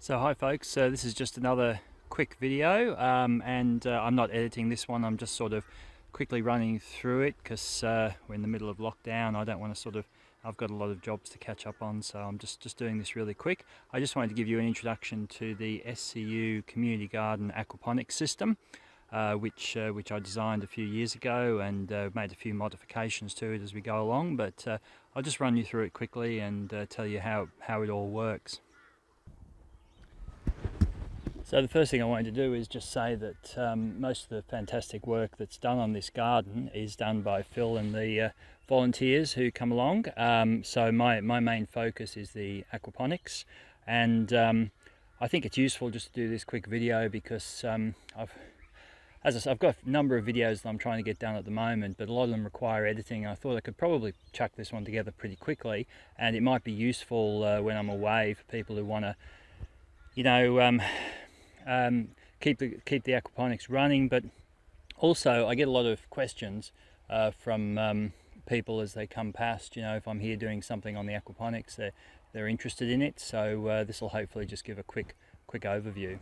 So hi folks, this is just another quick video and I'm not editing this one. I'm just sort of quickly running through it because we're in the middle of lockdown. I don't want to I've got a lot of jobs to catch up on, so I'm just doing this really quick. I just wanted to give you an introduction to the SCU Community Garden aquaponics system, which I designed a few years ago and made a few modifications to it as we go along, but I'll just run you through it quickly and tell you how it all works. So the first thing I wanted to do is just say that most of the fantastic work that's done on this garden is done by Phil and the volunteers who come along. So my main focus is the aquaponics, and I think it's useful just to do this quick video because I've got a number of videos that I'm trying to get done at the moment, but a lot of them require editing. I thought I could probably chuck this one together pretty quickly, and it might be useful when I'm away for people who want to, you know, keep the aquaponics running. But also I get a lot of questions from people as they come past. You know, if I'm here doing something on the aquaponics, they're interested in it. So this will hopefully just give a quick overview.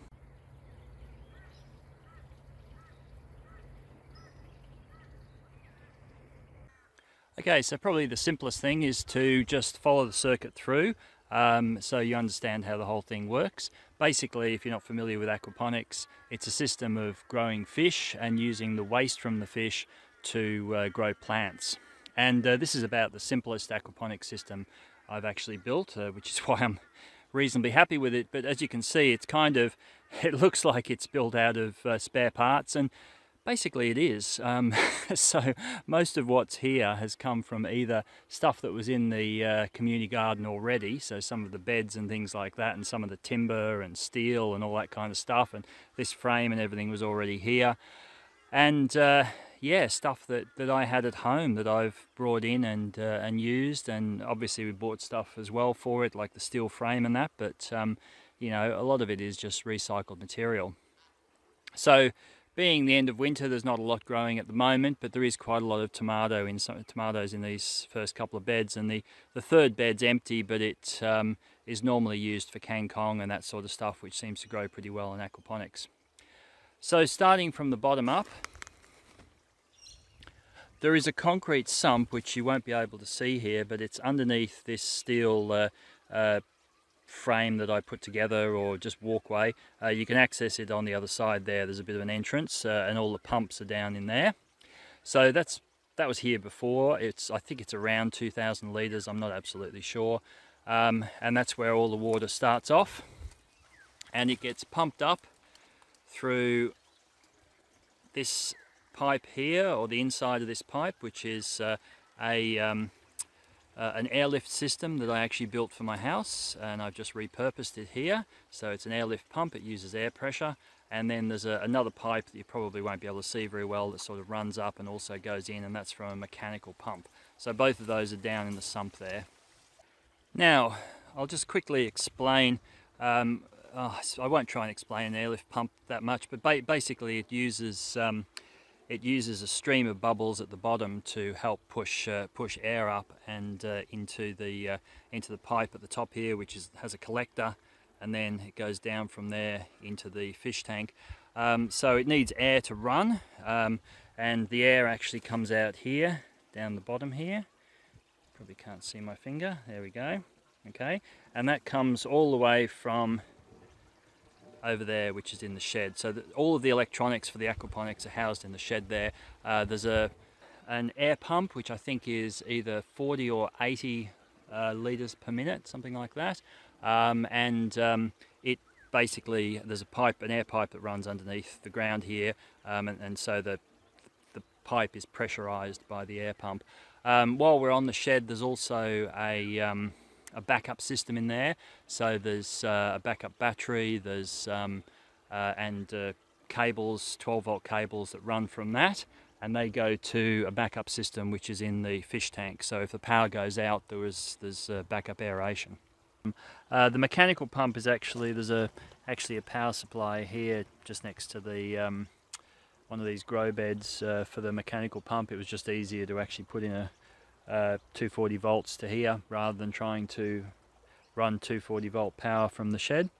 Okay, so probably the simplest thing is to just follow the circuit through. So you understand how the whole thing works. Basically, if you're not familiar with aquaponics, it's a system of growing fish and using the waste from the fish to grow plants. And this is about the simplest aquaponics system I've actually built, which is why I'm reasonably happy with it. But as you can see, it looks like it's built out of spare parts, and basically it is. So most of what's here has come from either stuff that was in the community garden already, so some of the beds and things like that, and some of the timber and steel and all that kind of stuff, and this frame and everything was already here. And yeah, stuff that I had at home that I've brought in and used, and obviously we bought stuff as well for it, like the steel frame and that, but you know, a lot of it is just recycled material. So being the end of winter, there's not a lot growing at the moment, but there is quite a lot of tomatoes in these first couple of beds, and the third bed's empty, but it is normally used for kangkong and that sort of stuff, which seems to grow pretty well in aquaponics. So starting from the bottom up, there is a concrete sump, which you won't be able to see here, but it's underneath this steel frame that I put together, or just walkway. You can access it on the other side there. There's a bit of an entrance, and all the pumps are down in there. So that was here before. I think it's around 2,000 litres, I'm not absolutely sure. And that's where all the water starts off, and it gets pumped up through this pipe here, or the inside of this pipe, which is an airlift system that I actually built for my house, and I've just repurposed it here. So it's an airlift pump, it uses air pressure, and then there's another pipe that you probably won't be able to see very well that sort of runs up and also goes in, and that's from a mechanical pump. So both of those are down in the sump there. Now I'll just quickly explain, I won't try and explain an airlift pump that much, but basically it uses a stream of bubbles at the bottom to help push air up and into the pipe at the top here, which has a collector, and then it goes down from there into the fish tank. So it needs air to run, and the air actually comes out here, down the bottom here. Probably can't see my finger. There we go. Okay, and that comes all the way from over there, which is in the shed. So all of the electronics for the aquaponics are housed in the shed there. There's an air pump, which I think is either 40 or 80 litres per minute, something like that. It basically, there's an air pipe that runs underneath the ground here, and so the pipe is pressurized by the air pump. While we're on the shed, there's also a backup system in there. So there's a backup battery, there's cables, 12-volt cables that run from that, and they go to a backup system which is in the fish tank. So if the power goes out, there's backup aeration. The mechanical pump is there's actually a power supply here just next to the one of these grow beds for the mechanical pump. It was just easier to actually put in a 240 volts to here rather than trying to run 240 volt power from the shed.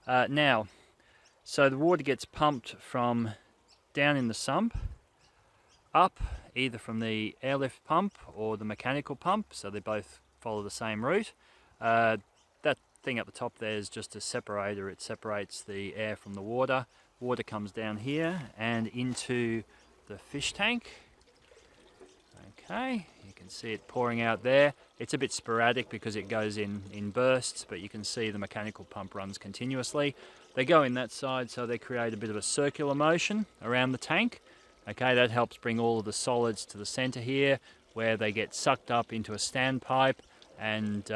Now, so the water gets pumped from down in the sump up, either from the airlift pump or the mechanical pump, so they both follow the same route. That thing at the top there is just a separator. It separates the air from the water. Water comes down here and into the fish tank. Okay, you can see it pouring out there. It's a bit sporadic because it goes in bursts, but you can see the mechanical pump runs continuously. They go in that side, so they create a bit of a circular motion around the tank. Okay, that helps bring all of the solids to the center here, where they get sucked up into a standpipe and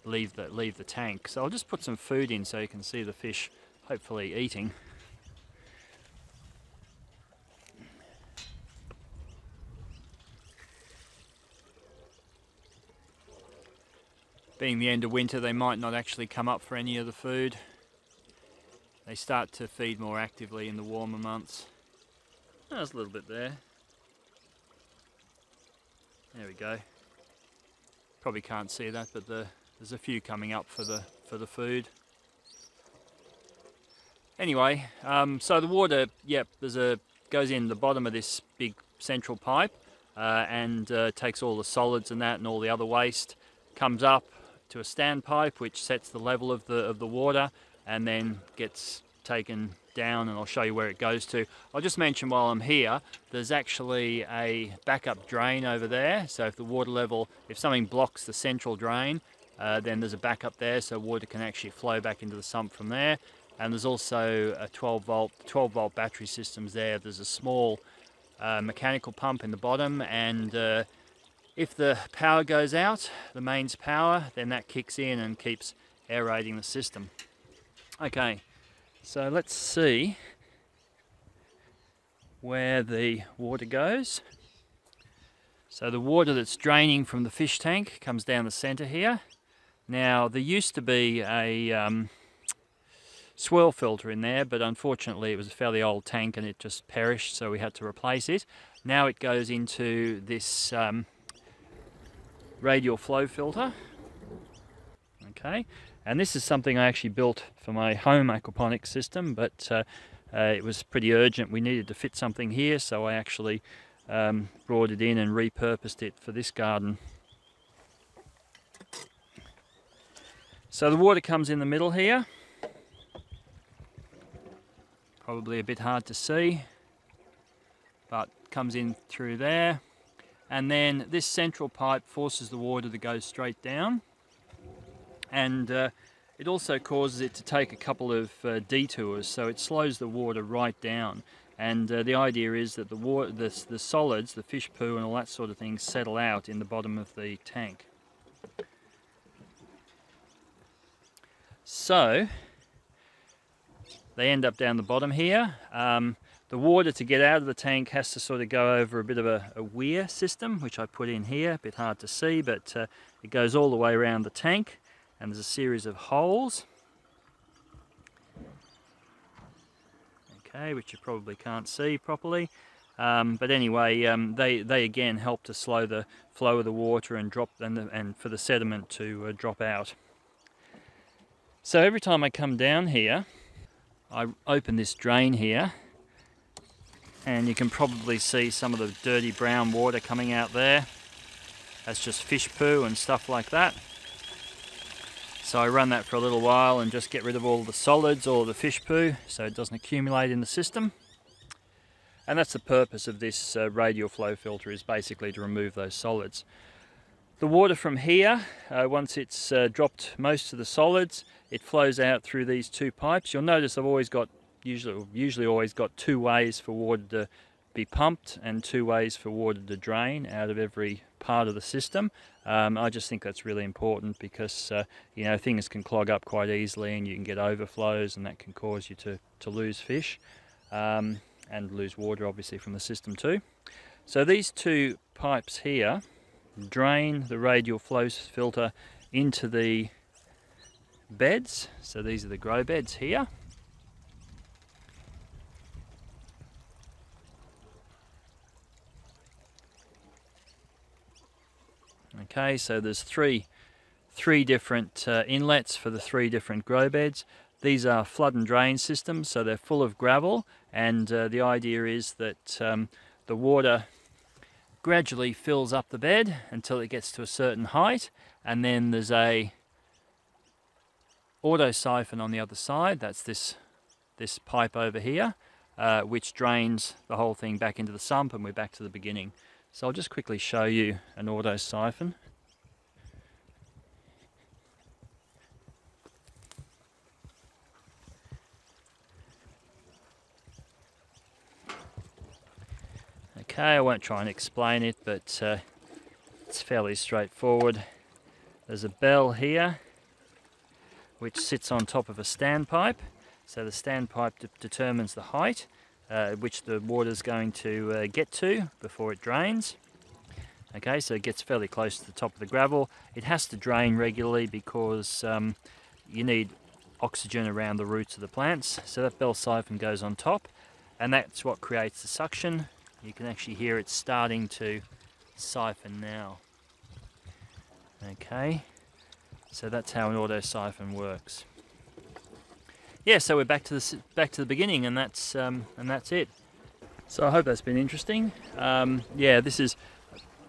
leave the tank. So I'll just put some food in so you can see the fish hopefully eating. Being the end of winter, they might not actually come up for any of the food. They start to feed more actively in the warmer months. Oh, there's a little bit there. There we go. Probably can't see that, but there's a few coming up for the food. Anyway, so the water, yep, goes in the bottom of this big central pipe and takes all the solids and that and all the other waste, comes up to a standpipe which sets the level of the water and then gets taken down, and I'll show you where it goes to. I'll just mention while I'm here, there's actually a backup drain over there, so if the water level, if something blocks the central drain, then there's a backup there so water can actually flow back into the sump from there. And there's also a 12 volt battery systems there. There's a small mechanical pump in the bottom, and if the power goes out, the mains power, then that kicks in and keeps aerating the system. Okay, so let's see where the water goes. So the water that's draining from the fish tank comes down the center here. Now, there used to be a swirl filter in there, but unfortunately it was a fairly old tank and it just perished, so we had to replace it. Now it goes into this radial flow filter. Okay, and this is something I actually built for my home aquaponics system, but it was pretty urgent. We needed to fit something here, so I actually brought it in and repurposed it for this garden. So the water comes in the middle here. Probably a bit hard to see, but comes in through there. And then this central pipe forces the water to go straight down, and it also causes it to take a couple of detours, so it slows the water right down. And the idea is that the solids, the fish poo and all that sort of thing, settle out in the bottom of the tank. So they end up down the bottom here. The water to get out of the tank has to sort of go over a bit of a weir system, which I put in here. A bit hard to see, but it goes all the way around the tank, and there's a series of holes. Okay, which you probably can't see properly. But anyway, they again help to slow the flow of the water and for the sediment to drop out. So every time I come down here, I open this drain here, and you can probably see some of the dirty brown water coming out there. That's just fish poo and stuff like that. So I run that for a little while and just get rid of all the solids, all the fish poo, so it doesn't accumulate in the system. And that's the purpose of this radial flow filter, is basically to remove those solids. The water from here, once it's dropped most of the solids, it flows out through these two pipes. You'll notice I've always got, usually always got two ways for water to be pumped and two ways for water to drain out of every part of the system. I just think that's really important because you know, things can clog up quite easily and you can get overflows, and that can cause you to lose fish and lose water obviously from the system too. So these two pipes here drain the radial flow filter into the beds. So these are the grow beds here. Okay, so there's three different inlets for the three different grow beds. These are flood and drain systems, so they're full of gravel, and the idea is that the water gradually fills up the bed until it gets to a certain height, and then there's a auto siphon on the other side. That's this pipe over here, which drains the whole thing back into the sump, and we're back to the beginning. So I'll just quickly show you an auto siphon. Okay, I won't try and explain it, but it's fairly straightforward. There's a bell here which sits on top of a standpipe. So the standpipe determines the height which the water is going to get to before it drains. Okay, so it gets fairly close to the top of the gravel. It has to drain regularly because you need oxygen around the roots of the plants. So that bell siphon goes on top, and that's what creates the suction. You can actually hear it starting to siphon now. Okay, so that's how an auto siphon works. Yeah, so we're back to the beginning, and that's it. So I hope that's been interesting. Yeah, this is,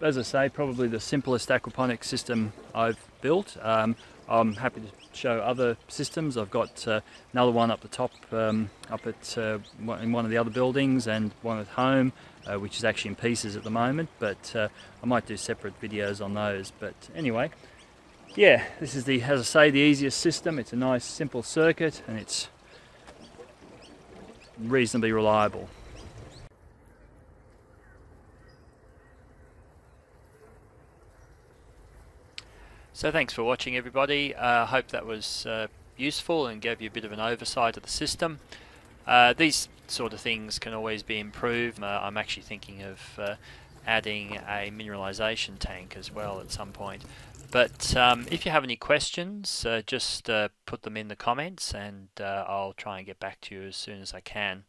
as I say, probably the simplest aquaponics system I've built. I'm happy to show other systems. I've got another one up the top, up at in one of the other buildings, and one at home, which is actually in pieces at the moment, but I might do separate videos on those. But anyway, yeah, this is the, as I say, the easiest system. It's a nice simple circuit, and it's reasonably reliable. So thanks for watching, everybody. I hope that was useful and gave you a bit of an oversight of the system. These sort of things can always be improved. I'm actually thinking of adding a mineralization tank as well at some point. But if you have any questions, just put them in the comments, and I'll try and get back to you as soon as I can.